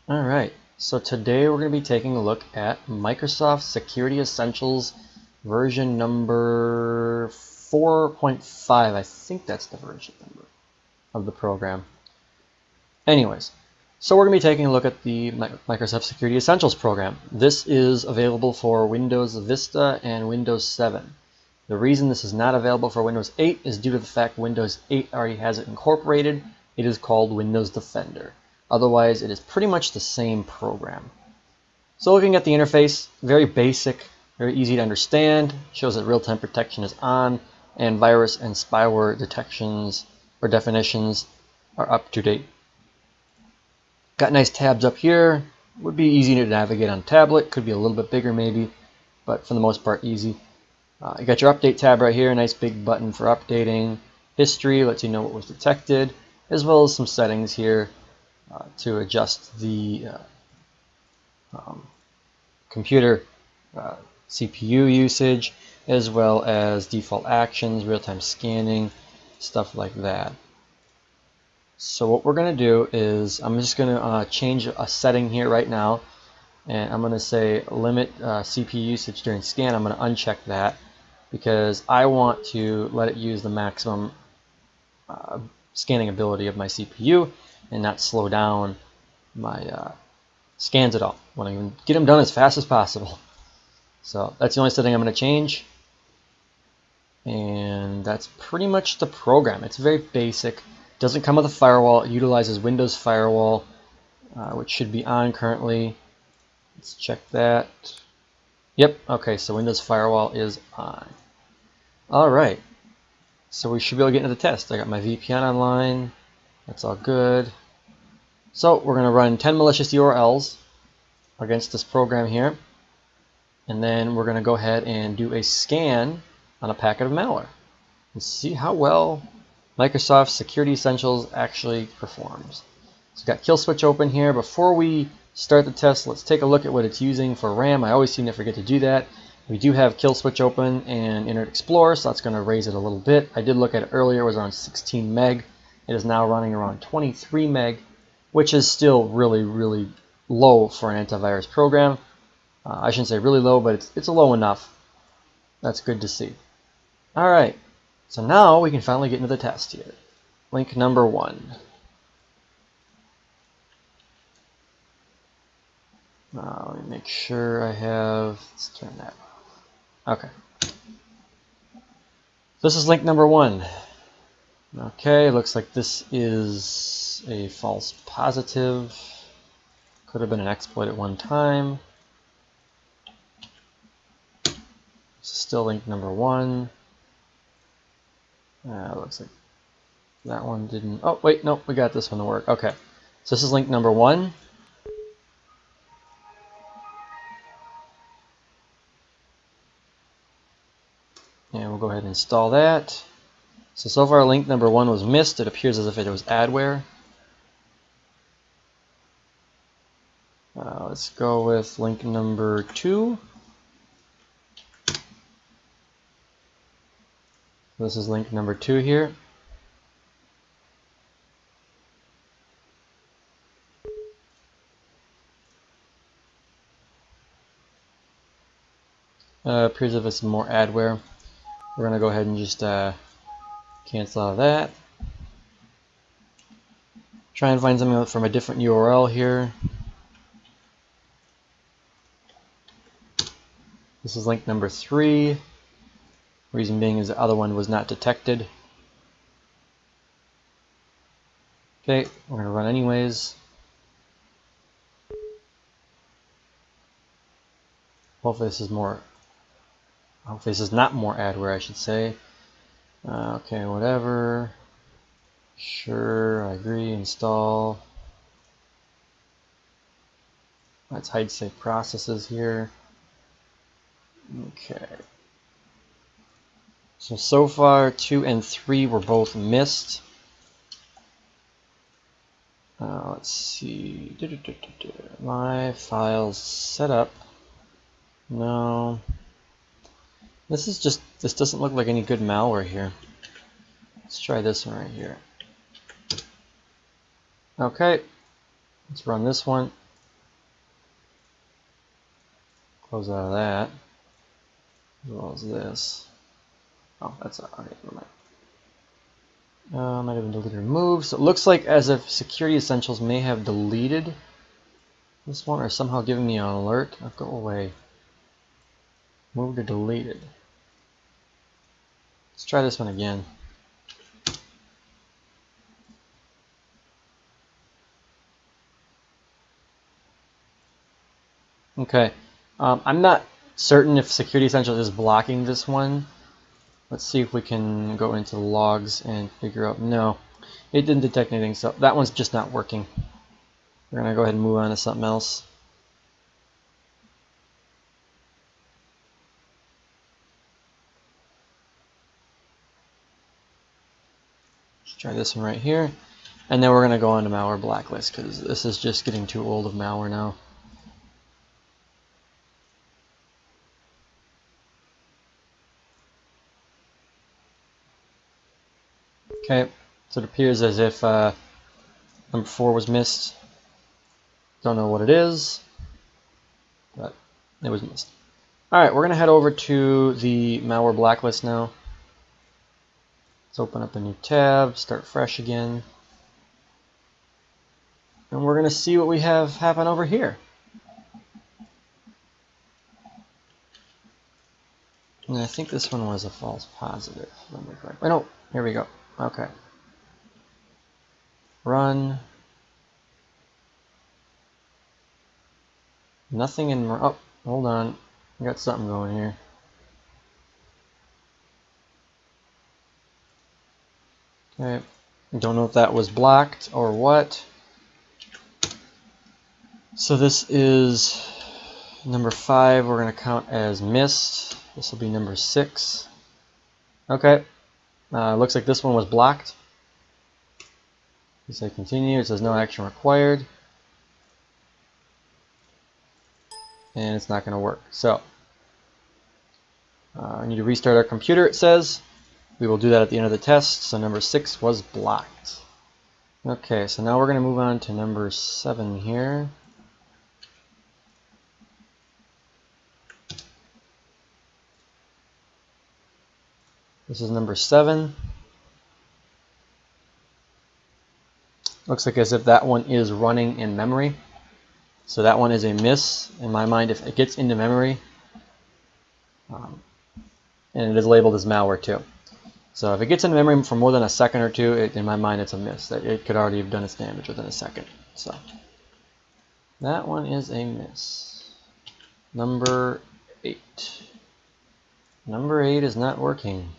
Alright, so today we're going to be taking a look at Microsoft Security Essentials version number 4.5. I think that's the version number of the program. Anyways, so we're going to be taking a look at the Microsoft Security Essentials program. This is available for Windows Vista and Windows 7. The reason this is not available for Windows 8 is due to the fact Windows 8 already has it incorporated. It is called Windows Defender. Otherwise, it is pretty much the same program. So looking at the interface, very basic, very easy to understand, shows that real-time protection is on, and virus and spyware detections or definitions are up to date. Got nice tabs up here. Would be easy to navigate on tablet, could be a little bit bigger maybe, but for the most part easy. You got your update tab right here, nice big button for updating. History lets you know what was detected, as well as some settings here to adjust the computer CPU usage, as well as default actions, real-time scanning, stuff like that. So what we're going to do is I'm just going to change a setting here right now, and I'm going to say limit CPU usage during scan. I'm going to uncheck that because I want to let it use the maximum scanning ability of my CPU and not slow down my scans at all. I want to get them done as fast as possible. So that's the only setting I'm going to change. And that's pretty much the program. It's very basic. It doesn't come with a firewall. It utilizes Windows Firewall, which should be on currently. Let's check that. Yep, okay, so Windows Firewall is on. Alright, so we should be able to get into the test. I got my VPN online. That's all good. So we're going to run 10 malicious URLs against this program here. And then we're going to go ahead and do a scan on a packet of malware and see how well Microsoft Security Essentials actually performs. So we've got kill switch open here. Before we start the test, let's take a look at what it's using for RAM. I always seem to forget to do that. We do have kill switch open and Internet Explorer, so that's going to raise it a little bit. I did look at it earlier. It was around 16 meg. It is now running around 23 meg, which is still really low for an antivirus program. I shouldn't say really low, but it's low enough. That's good to see. Alright, so now we can finally get into the test here. Link number 1. Let me make sure I have, let's turn that off. Okay. This is link number 1. Okay, looks like this is a false positive. Could have been an exploit at one time. This is still link number 1. Looks like that one didn't. Oh, wait, nope, we got this one to work. Okay, so this is link number 1. And we'll go ahead and install that. So far link number 1 was missed. It appears as if it was adware. Let's go with link number 2. This is link number 2 here. Appears as if it's more adware. We're going to go ahead and just cancel out of that. Try and find something from a different URL here. This is link number 3. Reason being is the other one was not detected. Okay, we're going to run anyways. Hopefully this is more. Hopefully this is not more adware, I should say. Okay, whatever. Sure, I agree. Install. Let's hide safe processes here. Okay. So far 2 and 3 were both missed. Let's see. My files set up. No. This doesn't look like any good malware here. Let's try this one right here. Okay, let's run this one. Close out of that. As well as this. Oh, that's all right. Never mind. Might have been deleted or removed. So it looks like as if Security Essentials may have deleted this one or somehow given me an alert. Oh, go away. Moved or deleted. Let's try this one again. Okay. I'm not certain if Security Essentials is blocking this one. Let's see if we can go into the logs and figure out. No, it didn't detect anything, so that one's just not working. We're going to go ahead and move on to something else. Let's try this one right here. And then we're going to go on to Malware Blacklist because this is just getting too old of malware now. Okay, so it appears as if number 4 was missed. Don't know what it is, but it was missed. Alright, we're going to head over to the Malware Blacklist now. Let's open up a new tab, start fresh again. And we're going to see what we have happen over here. And I think this one was a false positive. Oh, no, here we go. Okay. Run. Nothing in... Oh, hold on. I got something going here. Okay. Don't know if that was blocked or what. So this is number 5. We're going to count as missed. This will be number 6. Okay. Looks like this one was blocked. You say continue. It says no action required. And it's not going to work. So I need to restart our computer, it says. We will do that at the end of the test. So number 6 was blocked. Okay, so now we're going to move on to number 7 here. This is number 7. Looks like as if that one is running in memory. So that one is a miss in my mind if it gets into memory. And it is labeled as malware too. So if it gets into memory for more than a second or two, in my mind it's a miss. It could already have done its damage within a second. So that one is a miss. Number 8. Number 8 is not working.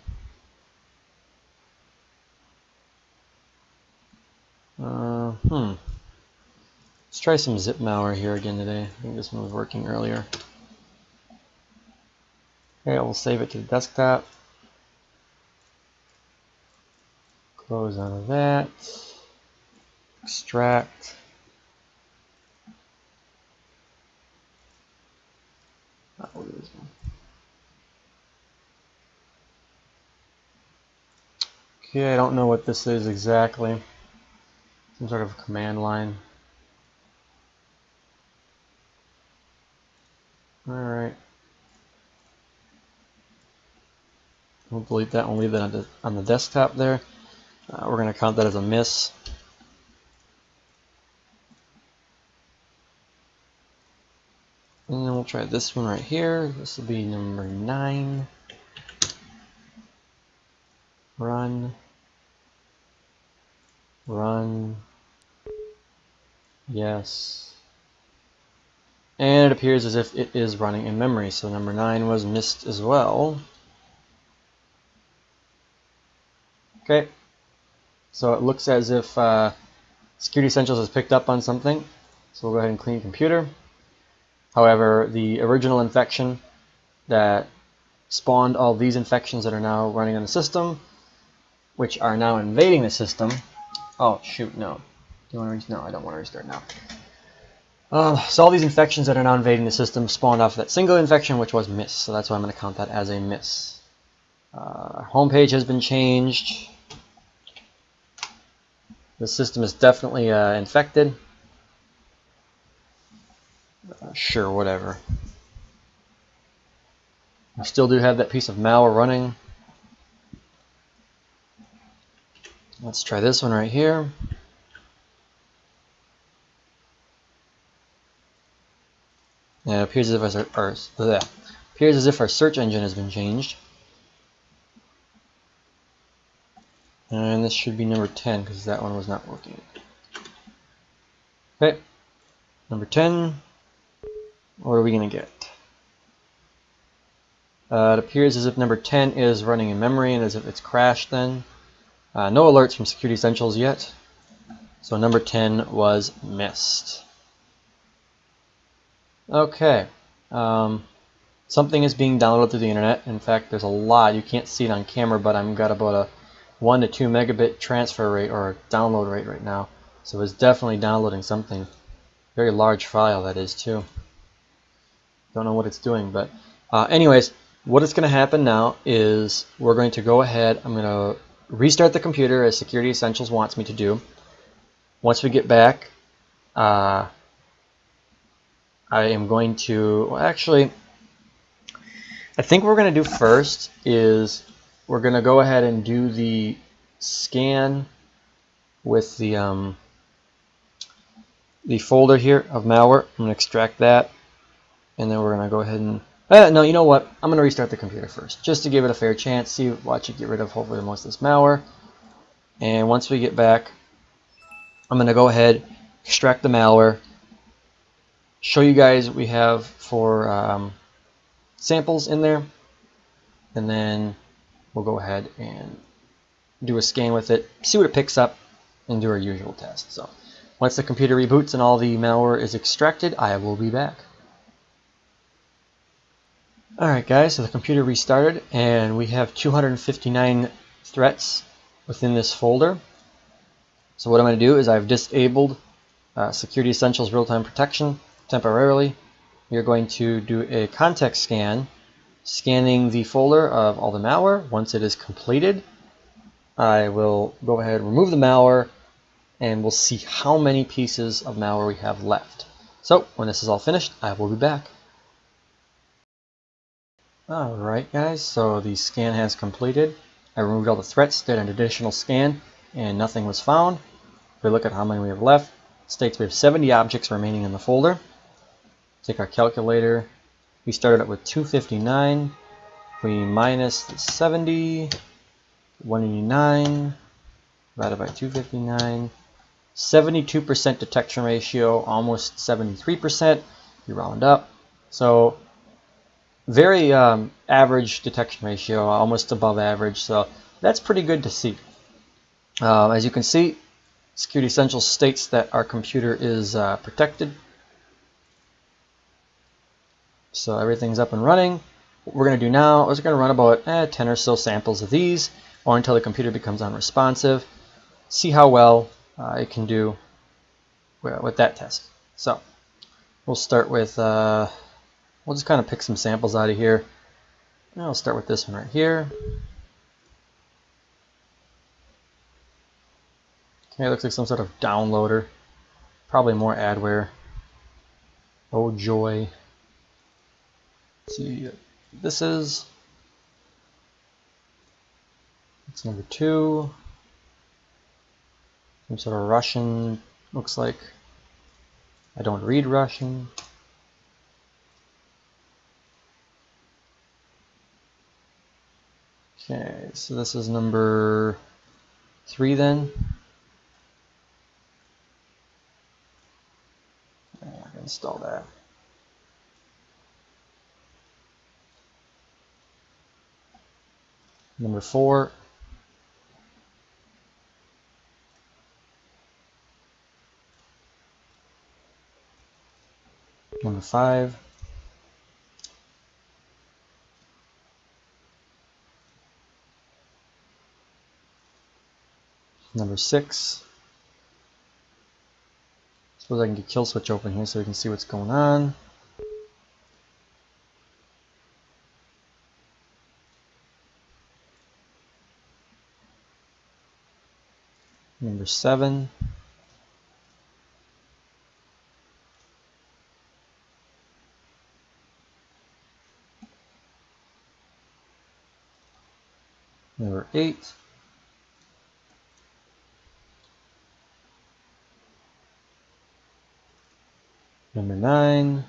Let's try some zip malware here again today. I think this one was working earlier. Okay, we'll save it to the desktop. Close out of that. Extract. We'll do this one. Okay, I don't know what this is exactly. Some sort of command line. Alright. We'll delete that and we'll leave that on the desktop there. We're going to count that as a miss. And then we'll try this one right here. This will be number 9. Run. Run. Yes. And it appears as if it is running in memory. So number 9 was missed as well. Okay. So it looks as if Security Essentials has picked up on something. So we'll go ahead and clean computer. However, the original infection that spawned all these infections that are now running on the system, which are now invading the system. Oh, shoot, no. Do you want to restart? No, I don't want to restart now. So all these infections that are now invading the system spawned off of that single infection, which was miss. So that's why I'm going to count that as a miss. Homepage has been changed. The system is definitely infected. Sure, whatever. We still do have that piece of malware running. Let's try this one right here. And it appears as if our search engine has been changed. And this should be number 10 because that one was not working. Okay, number 10. What are we going to get? It appears as if number 10 is running in memory and as if it's crashed then. No alerts from Security Essentials yet. So number 10 was missed. Okay. Something is being downloaded through the internet. In fact, there's a lot. You can't see it on camera, but I've got about a 1 to 2 megabit transfer rate or download rate right now. So it's definitely downloading something. Very large file that is too. Don't know what it's doing, but anyways, what is going to happen now is we're going to go ahead. I'm going to restart the computer as Security Essentials wants me to do. Once we get back, I am going to, well, actually, I think what we're going to do first is we're going to go ahead and do the scan with the folder here of malware. I'm going to extract that, and then we're going to go ahead and no, you know what? I'm going to restart the computer first, just to give it a fair chance. Watch it get rid of hopefully most of this malware. And once we get back, I'm going to go ahead, extract the malware, show you guys what we have for samples in there, and then we'll go ahead and do a scan with it, see what it picks up, and do our usual test. So once the computer reboots and all the malware is extracted, I will be back. Alright guys, so the computer restarted and we have 259 threats within this folder. So what I'm going to do is I've disabled Security Essentials real-time protection temporarily. We're going to do a context scan, scanning the folder of all the malware. Once it is completed, I will go ahead and remove the malware and we'll see how many pieces of malware we have left. So when this is all finished, I will be back. Alright guys, so the scan has completed. I removed all the threats, did an additional scan, and nothing was found. If we look at how many we have left, it states we have 70 objects remaining in the folder. Take our calculator. We started out with 259. We minus the 70, 189, divided by 259. 72% detection ratio, almost 73%. You round up. So very average detection ratio, almost above average, so that's pretty good to see. As you can see, Security Essentials states that our computer is protected. So everything's up and running. What we're going to do now is we're going to run about 10 or so samples of these, or until the computer becomes unresponsive. See how well it can do with that test. So we'll start with we'll just kind of pick some samples out of here. And I'll start with this one right here. Okay, it looks like some sort of downloader. Probably more adware. Oh joy. Let's see, this is, it's number 2. Some sort of Russian, looks like. I don't read Russian. Okay, so this is number 3 then. I can install that. Number 4. Number 5. Number 6. Suppose I can get kill switch open here so we can see what's going on. Number 7. Number 8. Number 9.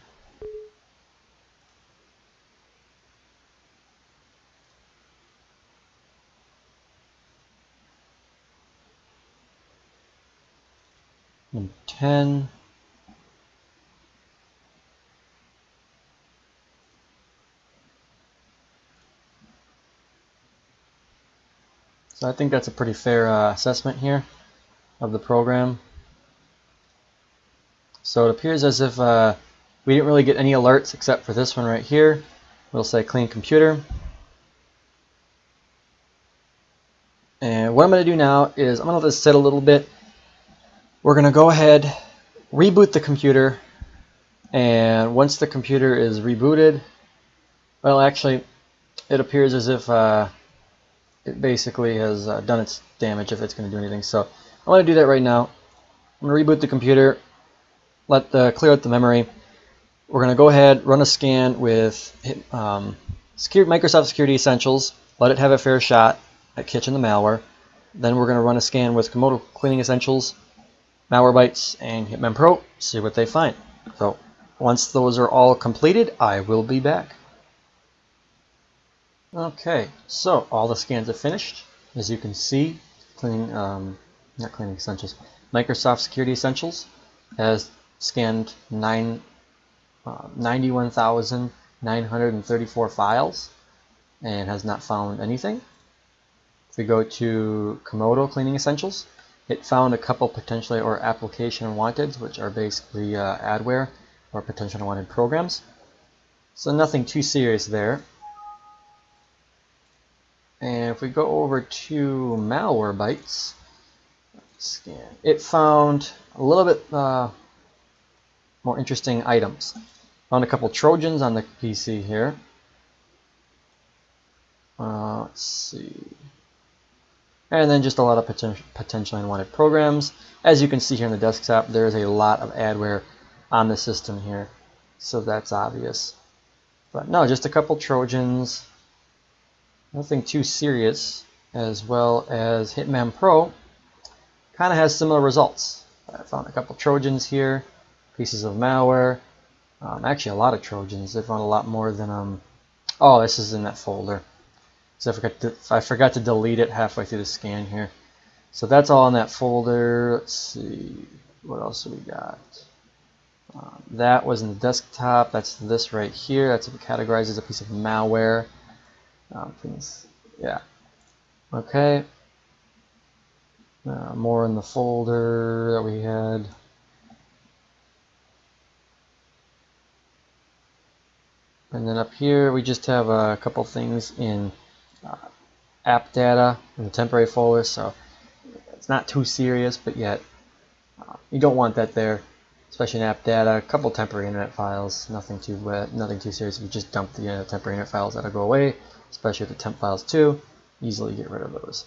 Number 10. So I think that's a pretty fair assessment here of the program. So it appears as if we didn't really get any alerts except for this one right here. We'll say clean computer. And what I'm going to do now is I'm going to let this sit a little bit. We're going to go ahead, reboot the computer, and once the computer is rebooted, well, actually, it appears as if it basically has done its damage, if it's going to do anything. So I'm going to do that right now. I'm going to reboot the computer, clear out the memory. We're going to go ahead, run a scan with Microsoft Security Essentials, let it have a fair shot at catching the malware. Then we're going to run a scan with Komodo Cleaning Essentials, Malwarebytes, and Hitman Pro, see what they find. So once those are all completed, I will be back. Okay, so all the scans are finished. As you can see, not Cleaning Essentials, Microsoft Security Essentials has scanned 91,934 files and has not found anything. If we go to Komodo Cleaning Essentials, it found a couple potentially or application wanteds, which are basically adware or potentially wanted programs. So nothing too serious there. And if we go over to Malwarebytes, scan, it found a little bit more interesting items. Found a couple Trojans on the PC here. Let's see. And then just a lot of potentially unwanted programs. As you can see here in the desktop, there is a lot of adware on the system here, so that's obvious. But no, just a couple Trojans, nothing too serious, as well as Hitman Pro kind of has similar results. I found a couple Trojans here, pieces of malware, actually a lot of Trojans. They found a lot more than, oh, this is in that folder. So I forgot to delete it halfway through the scan here. So that's all in that folder. Let's see, what else do we got? That was in the desktop. That's this right here. That's categorized as a piece of malware. Yeah. Okay. More in the folder that we had. And then up here we just have a couple things in app data in the temporary folder, so it's not too serious, but yet you don't want that there, especially in app data. A couple temporary internet files, nothing too serious. If you just dump the temporary internet files, that'll go away, especially the temp files too. Easily get rid of those.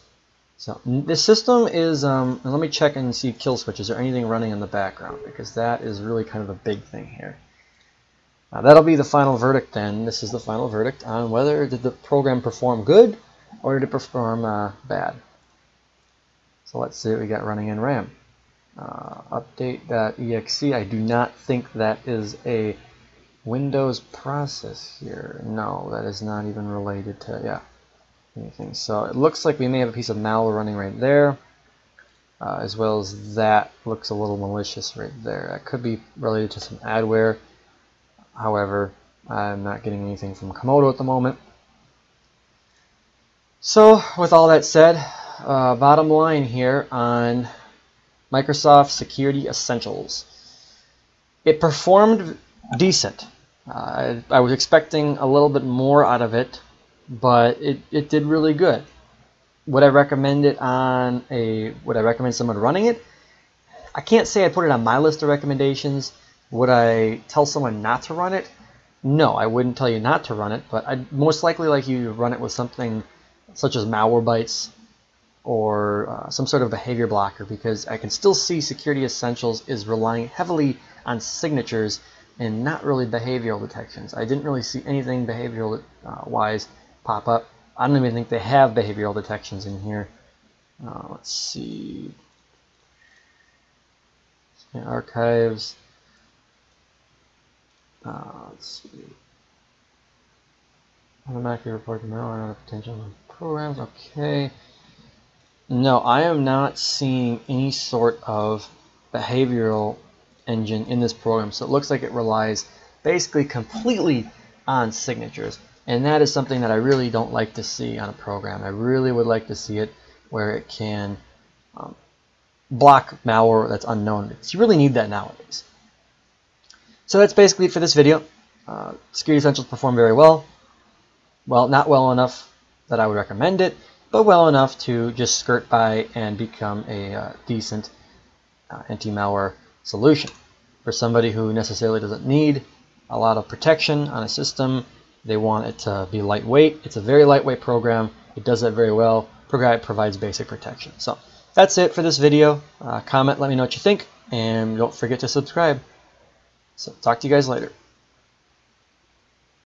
So this system is, and let me check and see kill switches or anything running in the background, because that is really kind of a big thing here. That'll be the final verdict then. This is the final verdict on whether did the program perform good or did it perform bad. So let's see what we got running in RAM. Update.exe. I do not think that is a Windows process here. No, that is not even related to anything. So it looks like we may have a piece of malware running right there, as well as that looks a little malicious right there. That could be related to some adware. However, I'm not getting anything from Komodo at the moment. So with all that said, bottom line here on Microsoft Security Essentials. It performed decent. I was expecting a little bit more out of it, but it did really good. Would I recommend it would I recommend someone running it? I can't say I put it on my list of recommendations. Would I tell someone not to run it? No, I wouldn't tell you not to run it, but I'd most likely like you to run it with something such as Malwarebytes or some sort of behavior blocker, because I can still see Security Essentials is relying heavily on signatures and not really behavioral detections. I didn't really see anything behavioral wise pop up I don't even think they have behavioral detections in here. Let's see. Archives. Let's see. Automatically report the malware on potential programs. Okay. No, I am not seeing any sort of behavioral engine in this program. So it looks like it relies basically completely on signatures. And that is something that I really don't like to see on a program. I really would like to see it where it can block malware that's unknown. You really need that nowadays. So that's basically it for this video. Security Essentials perform very well. Well, not well enough that I would recommend it, but well enough to just skirt by and become a decent anti-malware solution. For somebody who necessarily doesn't need a lot of protection on a system, they want it to be lightweight. It's a very lightweight program. It does that very well. It provides basic protection. So that's it for this video. Comment, let me know what you think, and don't forget to subscribe. So talk to you guys later.